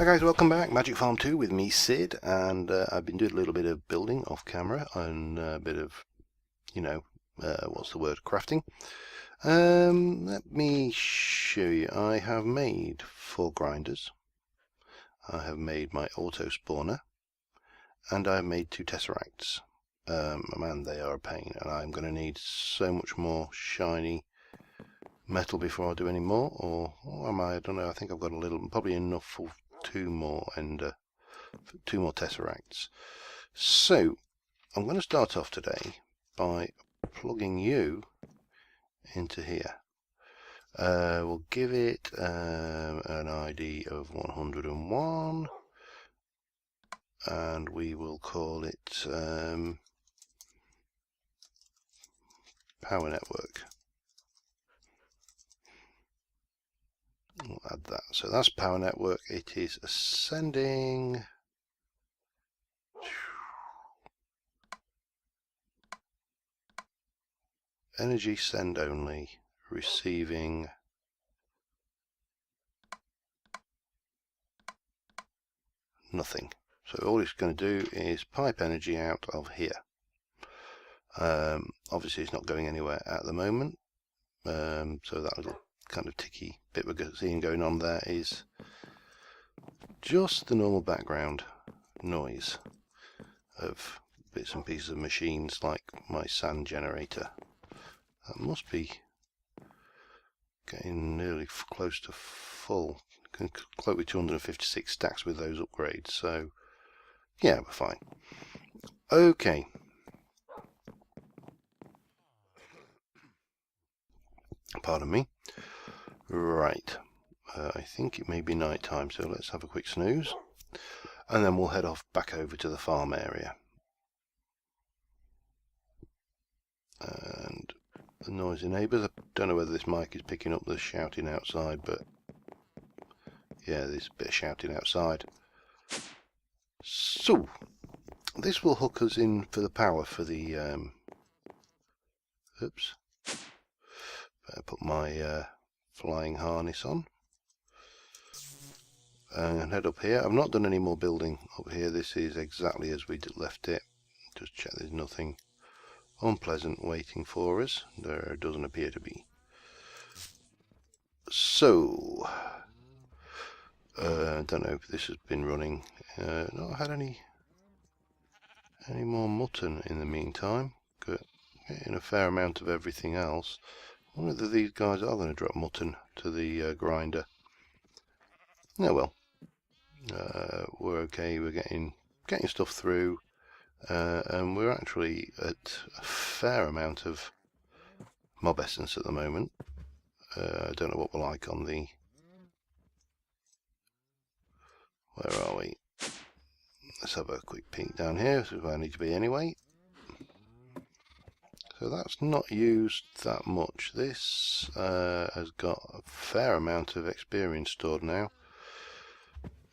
Hi guys, welcome back. Magic Farm 2 with me, Sid, and I've been doing a little bit of building off camera and a bit of, what's the word, crafting. Let me show you. I have made 4 grinders. I have made my Autospawner, and I have made 2 Tesseracts. Man, they are a pain, and I'm going to need so much more shiny metal before I do any more, or am I don't know. I think I've got a little, probably enough for 2 more and 2 more Tesseracts. So I'm going to start off today by plugging you into here. We'll give it an ID of 101, and we will call it Power Network. We'll add that. So that's Power Network. It is ascending. Energy send only. Receiving. Nothing. So all it's going to do is pipe energy out of here. Obviously it's not going anywhere at the moment. So that little kind of ticky bit we're seeing going on there is just the normal background noise of bits and pieces of machines like my sand generator. That must be getting nearly close to full. Can cloak with 256 stacks with those upgrades, so yeah, we're fine. Okay. Pardon me. Right. I think it may be night time, so let's have a quick snooze. And then we'll head off back over to the farm area. And the noisy neighbours. I don't know whether this mic is picking up the shouting outside, but yeah, there's a bit of shouting outside. So, this will hook us in for the power for the... oops. Better put my flying harness on. And head up here. I've not done any more building up here. This is exactly as we left it. Just check there's nothing unpleasant waiting for us. There doesn't appear to be. So, I don't know if this has been running. Not had any more mutton in the meantime. Good. Getting a fair amount of everything else. I wonder whether these guys are going to drop mutton to the grinder. Oh well. We're okay. We're getting stuff through. And we're actually at a fair amount of mob essence at the moment. I don't know what we're like on the... Where are we? Let's have a quick peek down here. This is where I need to be anyway. So that's not used that much. This has got a fair amount of experience stored now.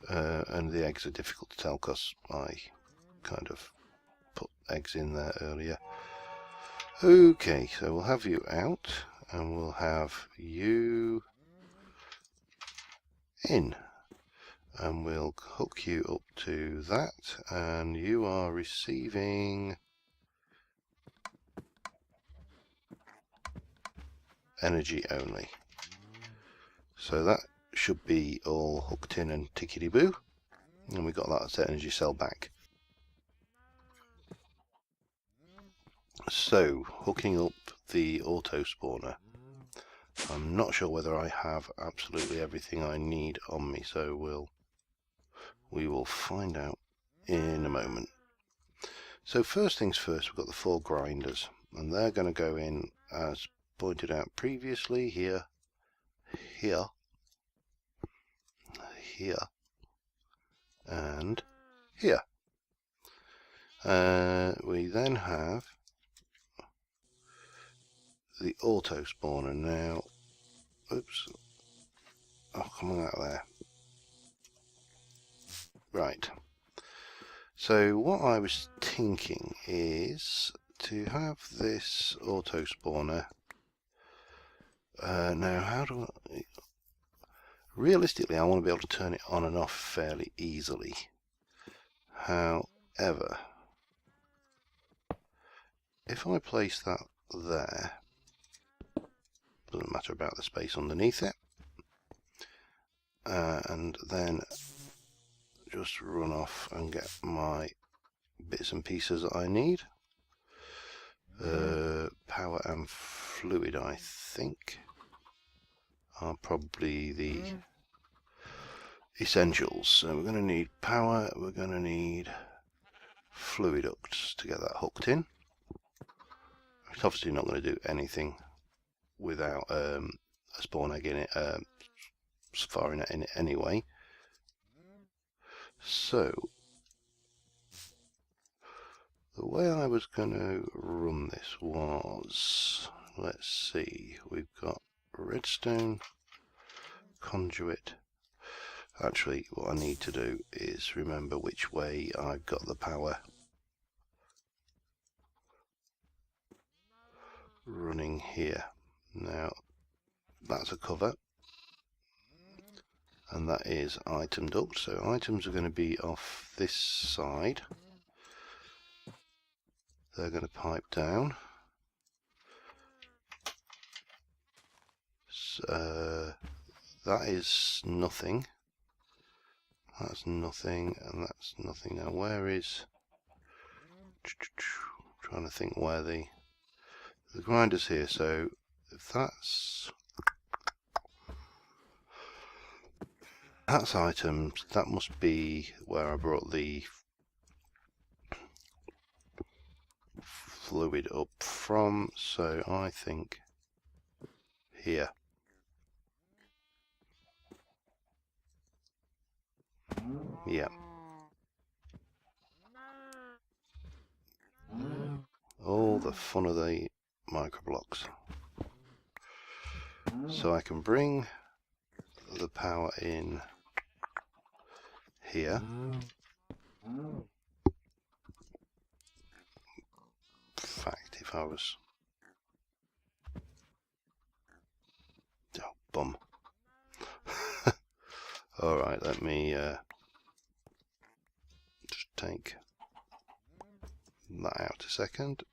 And the eggs are difficult to tell because I kind of put eggs in there earlier. Okay, so we'll have you out and we'll have you in, and we'll hook you up to that, and you are receiving energy only. So that should be all hooked in and tickety-boo, and we got that energy cell back. So, hooking up the Autospawner. I'm not sure whether I have absolutely everything I need on me, so we will find out in a moment. So first things first, we've got the 4 grinders, and they're going to go in as pointed out previously here, here, here, and here. We then have the Autospawner now. Oops. Oh, come on out of there. Right. So what I was thinking is to have this Autospawner. Now, how do I... Realistically, I want to be able to turn it on and off fairly easily. However, if I place that there, doesn't matter about the space underneath it, and then just run off and get my bits and pieces that I need. Power and fluid, I think, are probably the essentials. So we're going to need power, we're going to need fluid ducts to get that hooked in. It's obviously not going to do anything without a spawn egg in it, safari net in it anyway. So the way I was going to run this was, let's see, we've got redstone, conduit. Actually, what I need to do is remember which way I've got the power running here. Now, that's a cover, and that is item duct. So items are going to be off this side. They're going to pipe down. So, that is nothing. That's nothing, and that's nothing. Now, where is... trying to think where the grinder's here. So, if that's items, that must be where I brought the fluid up from. So, I think here. Yeah. All the fun of the microblocks. So I can bring the power in here. In fact, if I was... oh, bum. Alright, let me just take that out a second.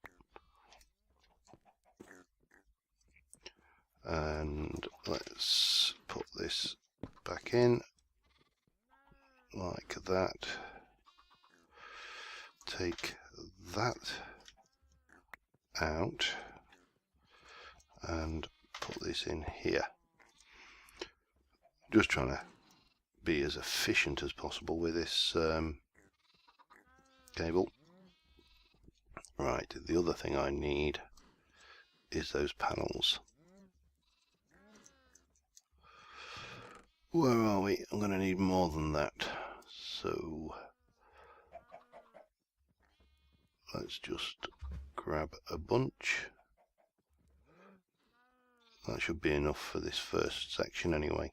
And let's put this back in like that. Take that out and put this in here. Just trying to be as efficient as possible with this cable. Right, the other thing I need is those panels. Where are we? I'm going to need more than that. So let's just grab a bunch. That should be enough for this first section anyway.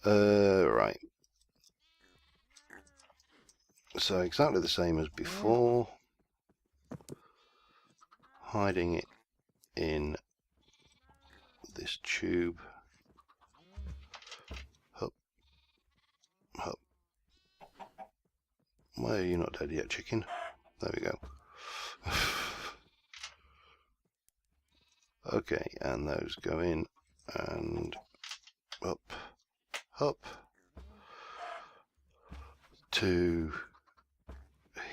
Right. So exactly the same as before. Hiding it in this tube. Hup. Hup. Why are you not dead yet, chicken? There we go. Okay, and those go in and up, up to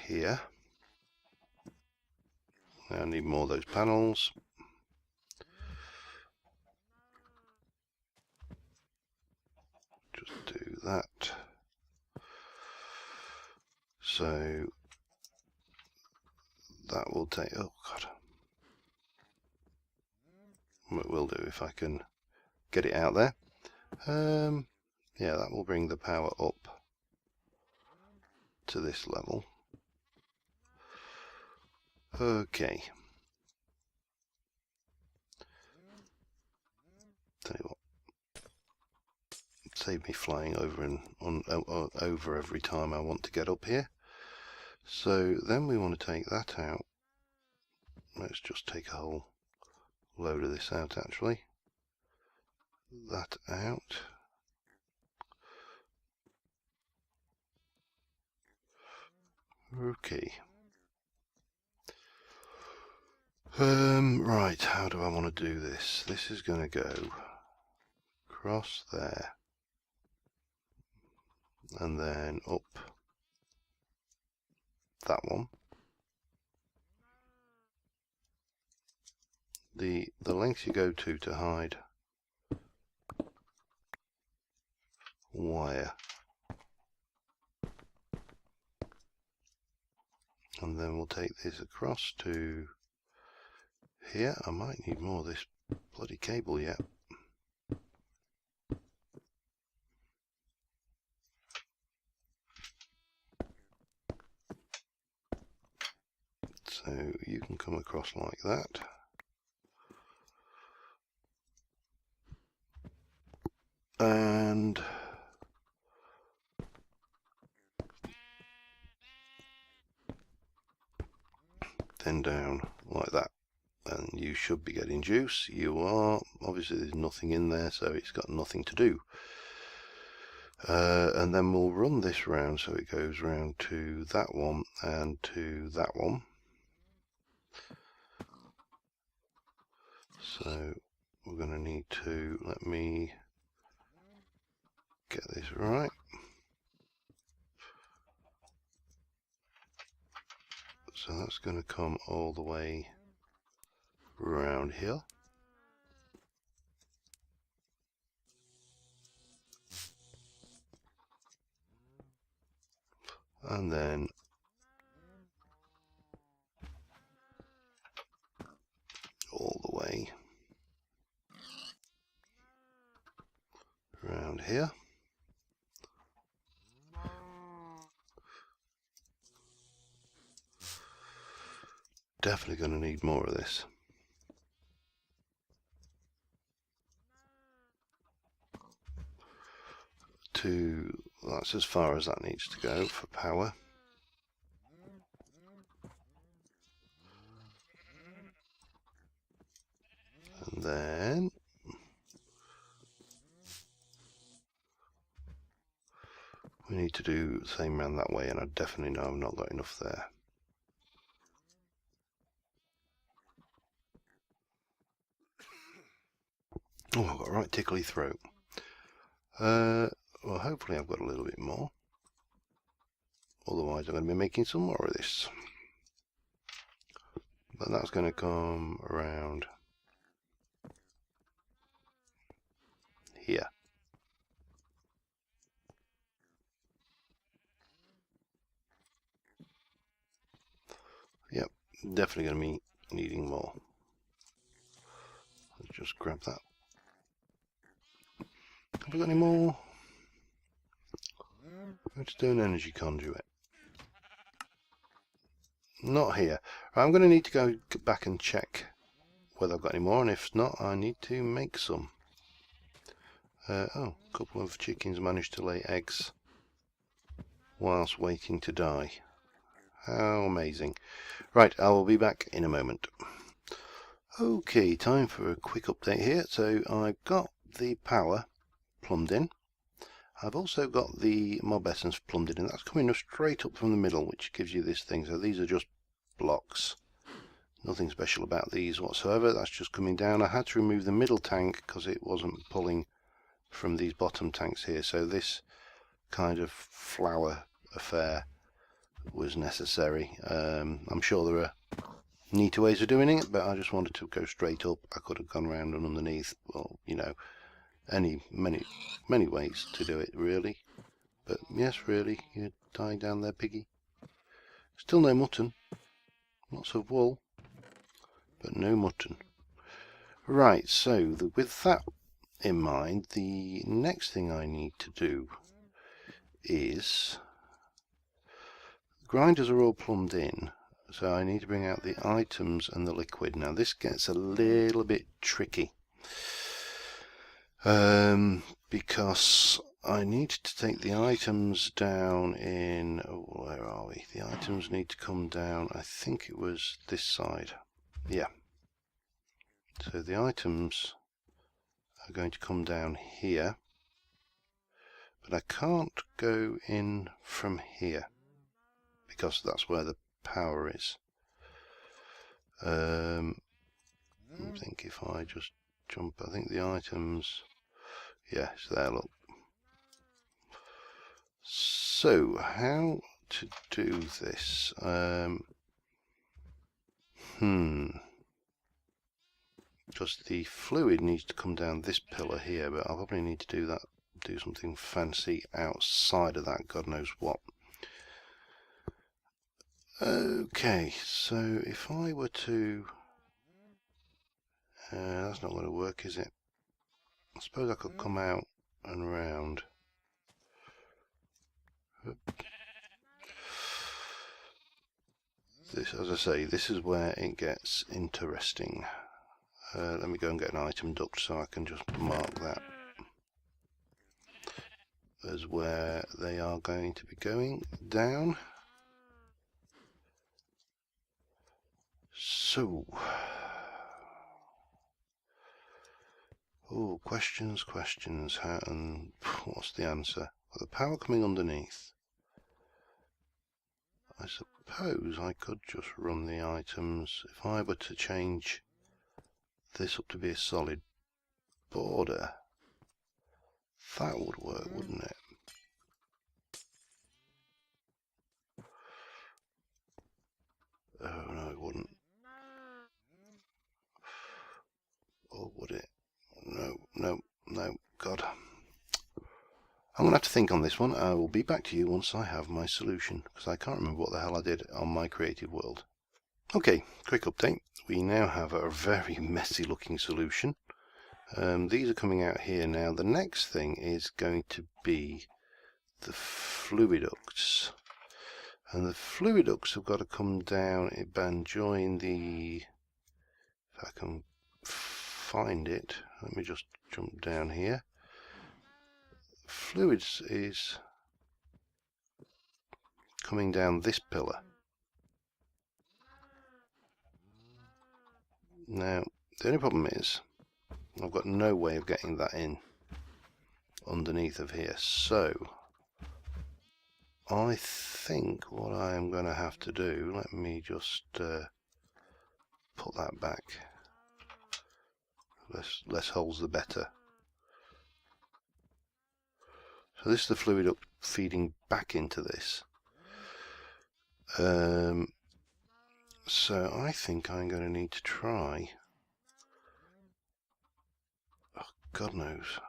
here. Now I need more of those panels. Just do that. So that will take, oh god. It will do if I can get it out there. Yeah, that will bring the power up to this level. Okay. Tell you what. Save me flying over and over every time I want to get up here. So then we want to take that out. Let's just take a whole load of this out actually. That out. Okay. Right, how do I want to do this? This is going to go across there and then up that one. The length you go to hide wire, and then we'll take this across to here. I might need more of this bloody cable yet. So you can come across like that. And then down like that. And you should be getting juice. You are. Obviously there's nothing in there, so it's got nothing to do. And then we'll run this round so it goes round to that one and to that one. So we're going to need to, let me get this right. So that's going to come all the way around here. And then all the way around here. Definitely going to need more of this. That's as far as that needs to go for power. And then we need to do the same round that way, and I definitely know I've not got enough there. Oh, I've got a right tickly throat. Well, hopefully I've got a little bit more. Otherwise I'm going to be making some more of this. But that's going to come around here. Yep, definitely going to be needing more. Let's just grab that. Have we got any more? Let's do an energy conduit. Not here. I'm going to need to go back and check whether I've got any more, and if not, I need to make some. Oh, a couple of chickens managed to lay eggs whilst waiting to die. How amazing. Right, I will be back in a moment. Okay, time for a quick update here. So I've got the power plumbed in. I've also got the mob essence plumbed in, and that's coming straight up from the middle, which gives you this thing. So these are just blocks. Nothing special about these whatsoever. That's just coming down. I had to remove the middle tank because it wasn't pulling from these bottom tanks here. So this kind of flower affair was necessary. I'm sure there are neater ways of doing it, but I just wanted to go straight up. I could have gone around and underneath. Well, you know, many ways to do it really. But yes, really, you're dying down there, piggy. Still no mutton. Lots of wool, but no mutton. Right, so with that in mind, the next thing I need to do is grinders are all plumbed in, so I need to bring out the items and the liquid. Now this gets a little bit tricky because I need to take the items down in, where are we? The items need to come down, I think it was this side. Yeah. So the items are going to come down here, but I can't go in from here. because that's where the power is. I think if I just jump, I think the items, yeah, it's there, look. So, how to do this? Just the fluid needs to come down this pillar here, but I'll probably need to do something fancy outside of that, God knows what. Okay, so if I were to... that's not going to work, is it? I suppose I could come out and round. This, as I say, this is where it gets interesting. Let me go and get an item duct so I can just mark that as where they are going to be going down. So, oh, questions. How and what's the answer? Well, the power coming underneath. I suppose I could just run the items. If I were to change this up to be a solid border, that would work, wouldn't it? Oh no, it wouldn't. Or would it? No, God. I'm going to have to think on this one. I will be back to you once I have my solution, because I can't remember what the hell I did on my creative world. Okay, quick update. We now have a very messy looking solution. These are coming out here now. The next thing is going to be the fluiducts. And the fluiducts have got to come down and join the... If I can find it, let me just jump down here. Fluids is coming down this pillar. Now, the only problem is I've got no way of getting that in underneath of here, so I think what I am going to have to do, let me just put that back. Less holes the better. So this is the fluid up feeding back into this. So I think I'm going to need to try. Oh, God knows.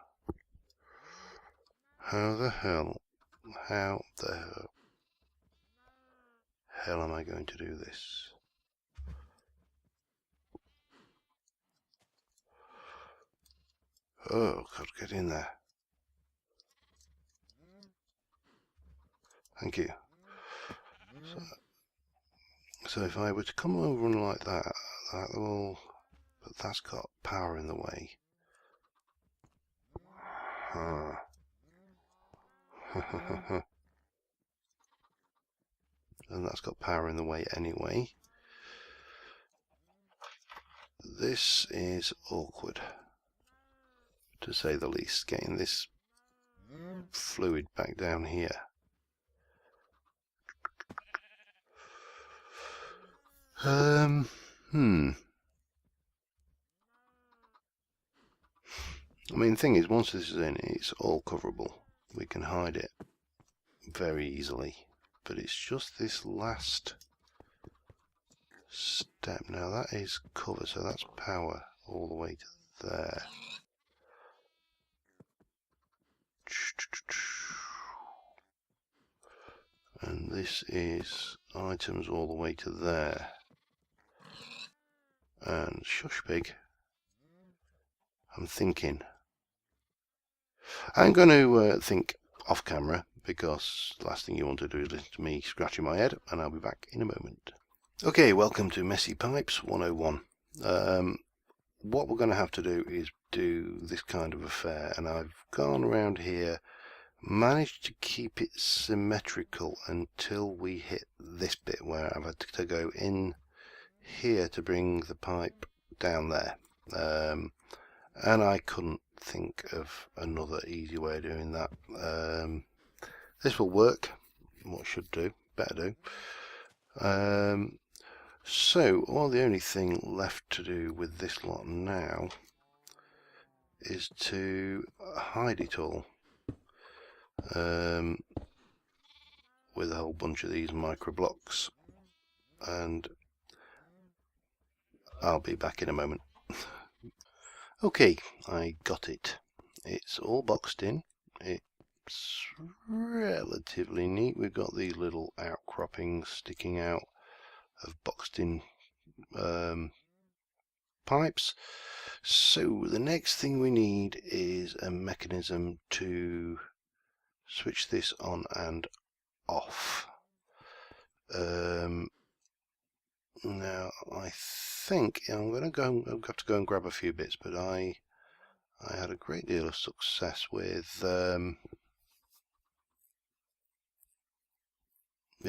How the hell am I going to do this? Oh, God, get in there. Thank you. So if I were to come over and like that, that will, but that's got power in the way. And that's got power in the way anyway. This is awkward, to say the least, getting this fluid back down here. I mean, the thing is, once this is in, it's all coverable. We can hide it very easily. But it's just this last step. Now that is cover, so that's power all the way to there. And this is items all the way to there. And shush pig, I'm thinking. I'm going to think off camera, because the last thing you want to do is listen to me scratching my head, and I'll be back in a moment. Okay, welcome to Messy Pipes 101. What we're going to have to do is do this kind of affair, and I've gone around here, managed to keep it symmetrical until we hit this bit where I've had to go in here to bring the pipe down there. And I couldn't think of another easy way of doing that. This will work, what should do, better do. So, the only thing left to do with this lot now is to hide it all with a whole bunch of these micro blocks, and I'll be back in a moment. Okay, I got it. It's all boxed in. It's relatively neat. We've got these little outcroppings sticking out of boxed in pipes. So the next thing we need is a mechanism to switch this on and off. Now I think I'm going to have to go and grab a few bits, but I had a great deal of success with the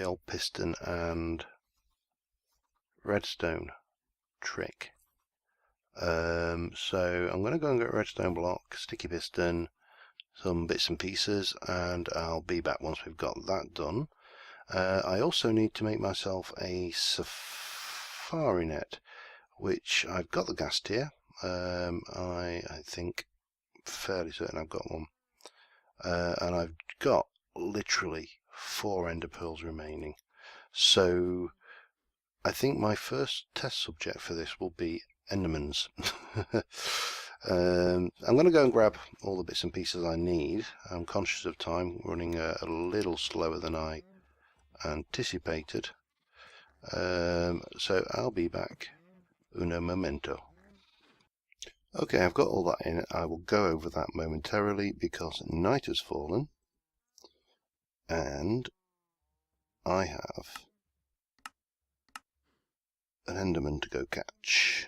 old piston and redstone trick. So I'm going to go and get a redstone block, sticky piston, some bits and pieces, and I'll be back once we've got that done. I also need to make myself a safari net, which I've got the gas tier. I think fairly certain I've got one, and I've got literally 4 ender pearls remaining. So I think my first test subject for this will be Endermans. I'm going to go and grab all the bits and pieces I need. I'm conscious of time, running a little slower than I anticipated. So I'll be back uno momento. Okay, I've got all that in. I will go over that momentarily because night has fallen and I have an Enderman to go catch.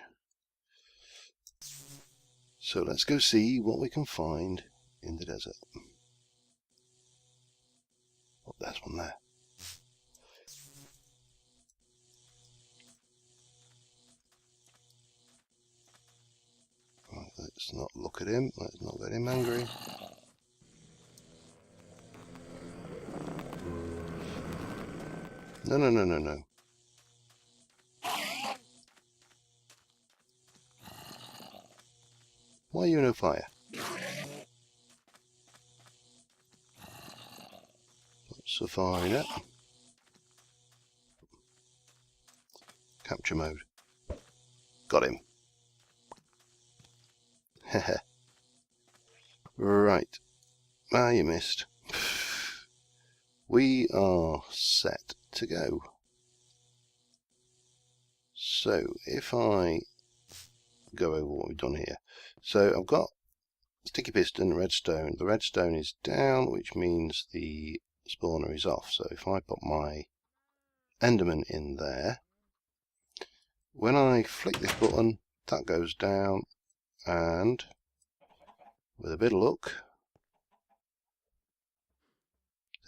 So let's go see what we can find in the desert. Oh, there's one there. Right, let's not look at him. Let's not get him angry. No, no, no, no, no. Why are you no fire? Safari net. Capture mode. Got him. Heh. Right. Ah, you missed. We are set to go. So, if I go over what we've done here. So, I've got sticky piston, redstone. The redstone is down, which means the spawner is off. So, if I put my Enderman in there, when I flick this button, that goes down, and with a bit of luck,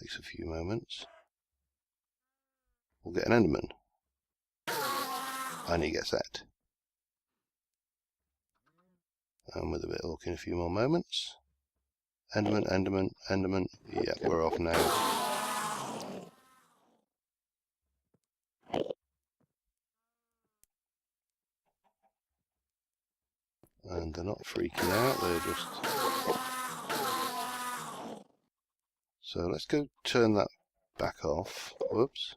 takes a few moments, we'll get an Enderman. And he gets set. And with a bit of luck in a few more moments, Enderman, Enderman, Enderman. Yeah, we're off now. And they're not freaking out, they're just... So let's go turn that back off. Whoops.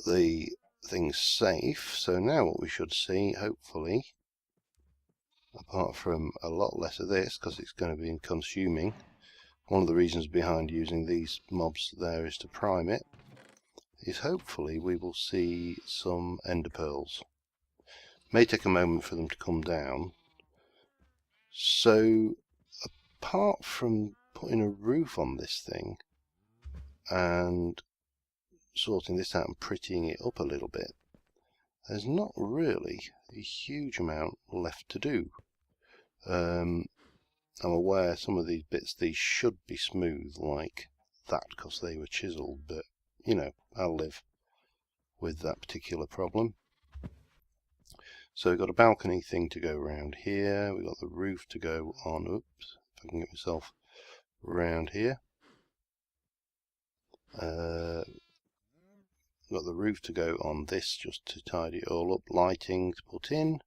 The thing's safe, so now what we should see, hopefully, apart from a lot less of this, because it's going to be consuming, one of the reasons behind using these mobs there is to prime it, is hopefully we will see some ender pearls. May take a moment for them to come down. So apart from putting a roof on this thing and sorting this out and prettying it up a little bit, there's not really a huge amount left to do. I'm aware some of these bits, these should be smooth like that because they were chiseled, but you know, I'll live with that particular problem. So we've got a balcony thing to go around here. We've got the roof to go on. Oops, if I can get myself around here. Got the roof to go on this just to tidy it all up. Lighting to put in.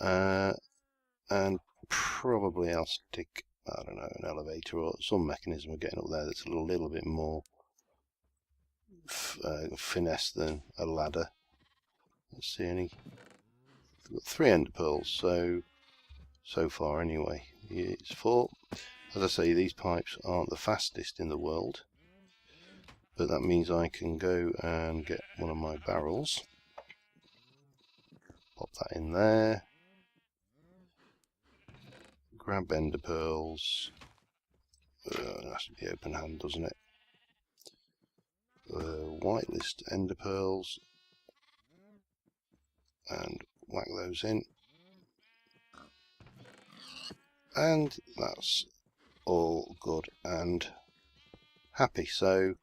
And probably I'll stick, I don't know, an elevator or some mechanism of getting up there that's a little bit more finesse than a ladder. Let's see any. We've got 3 ender pearls, so far anyway. It's 4. As I say, these pipes aren't the fastest in the world, but that means I can go and get one of my barrels, pop that in there, grab ender pearls. It has to be open hand, doesn't it? Whitelist ender pearls, and whack those in, and that's all good and happy. So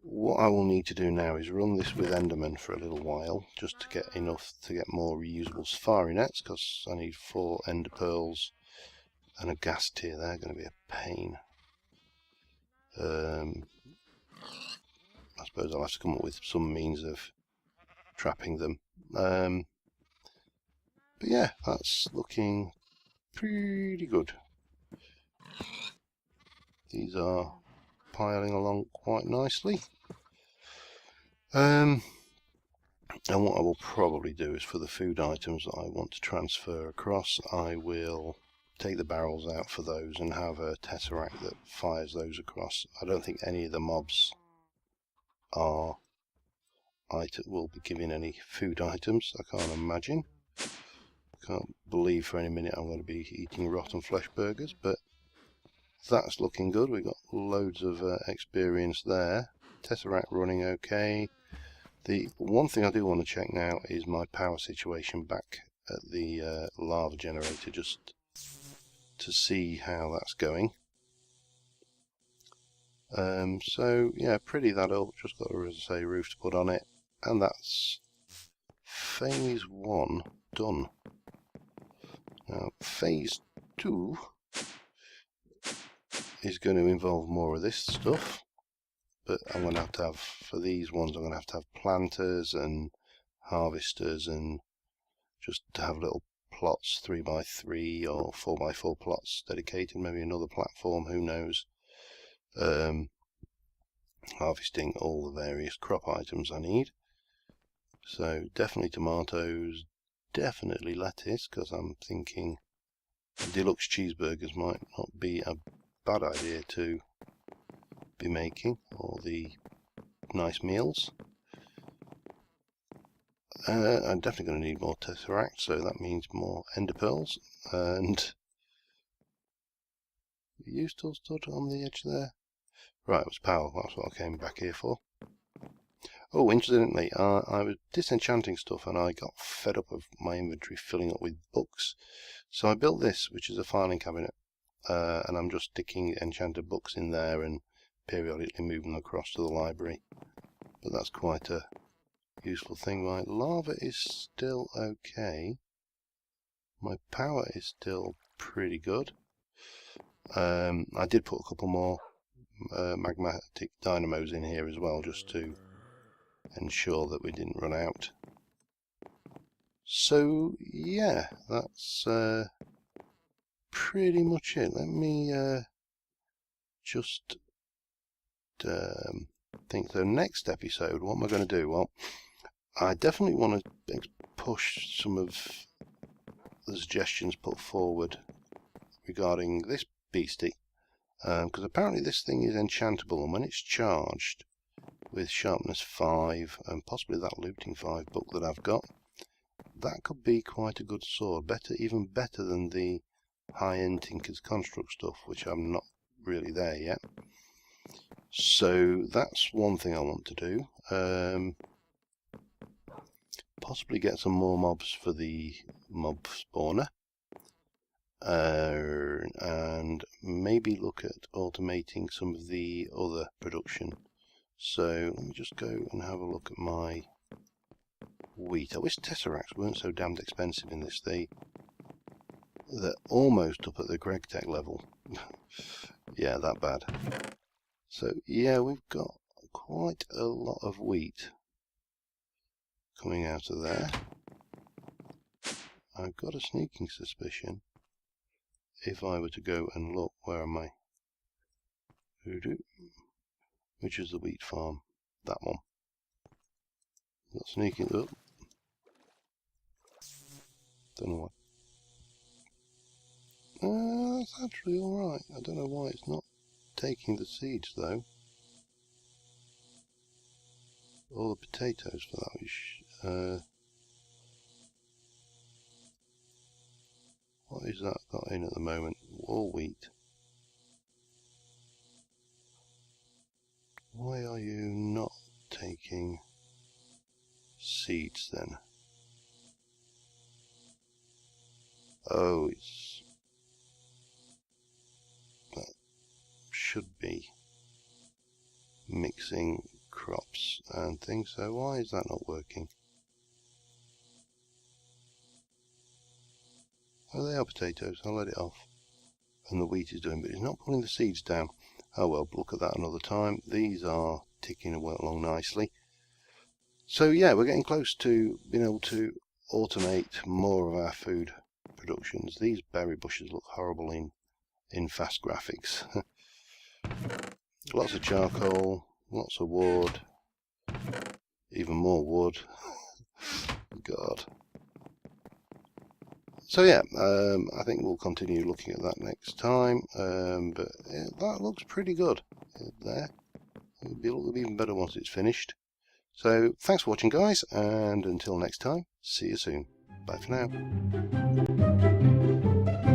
what I will need to do now is run this with Enderman for a little while, just to get enough to get more reusable safari nets, because I need 4 ender pearls and a gas tier. They're going to be a pain. I suppose I'll have to come up with some means of trapping them. But yeah, that's looking pretty good. These are piling along quite nicely. And what I will probably do is, for the food items that I want to transfer across, I will take the barrels out for those and have a tesseract that fires those across. I don't think any of the mobs will be giving any food items. I can't imagine. Can't believe for any minute I'm going to be eating rotten flesh burgers, but that's looking good. We've got loads of experience there. Tesseract running okay. The one thing I do want to check now is my power situation back at the lava generator, just to see how that's going. So yeah, pretty that up. Just got a, as I say, roof to put on it, and that's phase 1 done. Now phase 2 is going to involve more of this stuff, but I'm going to have for these ones, I'm going to have planters and harvesters, and just to have little plots, 3x3 or 4x4 plots dedicated, maybe another platform, who knows, harvesting all the various crop items I need. So definitely tomatoes, definitely lettuce, because I'm thinking deluxe cheeseburgers might not be a bad idea to be making, or the nice meals. I'm definitely going to need more tesseract, so that means more ender pearls. And are you still stood on the edge there? Right, it was power. That's what I came back here for. Oh, incidentally, I was disenchanting stuff and I got fed up of my inventory filling up with books. So I built this, which is a filing cabinet, and I'm just sticking enchanted books in there and periodically moving them across to the library. But that's quite a useful thing. My lava is still okay. My power is still pretty good. I did put a couple more magmatic dynamos in here as well, just to ensure that we didn't run out. So yeah, that's pretty much it. Let me just think. So next episode, what am I going to do? Well, I definitely want to push some of the suggestions put forward regarding this beastie, because apparently this thing is enchantable, and when it's charged with sharpness 5 and possibly that looting 5 book that I've got, that could be quite a good sword. Even better than the high-end Tinker's Construct stuff, which I'm not really there yet. So that's one thing I want to do. Possibly get some more mobs for the mob spawner, and maybe look at automating some of the other production. So let me just go and have a look at my wheat. I wish tesseracts weren't so damned expensive in this. They're almost up at the Greg Tech level. Yeah, that bad. So yeah, we've got quite a lot of wheat coming out of there. I've got a sneaking suspicion, if I were to go and look, where am I? Which is the wheat farm? That one. Not sneaking up. Don't know why. That's actually alright. I don't know why it's not taking the seeds though. Or the potatoes for that, which, what is that got in at the moment? All wheat. Why are you not taking seeds then? Oh, that should be mixing crops and things, so why is that not working? Oh, they are potatoes. I'll let it off. And the wheat is doing, but it's not pulling the seeds down. Oh well, look at that another time. These are ticking along nicely. So yeah, we're getting close to being able to automate more of our food productions. These berry bushes look horrible in fast graphics. Lots of charcoal, lots of wood, even more wood. God. So yeah, I think we'll continue looking at that next time, but yeah, that looks pretty good there. It'll look even better once it's finished. So thanks for watching guys, and until next time, see you soon. Bye for now.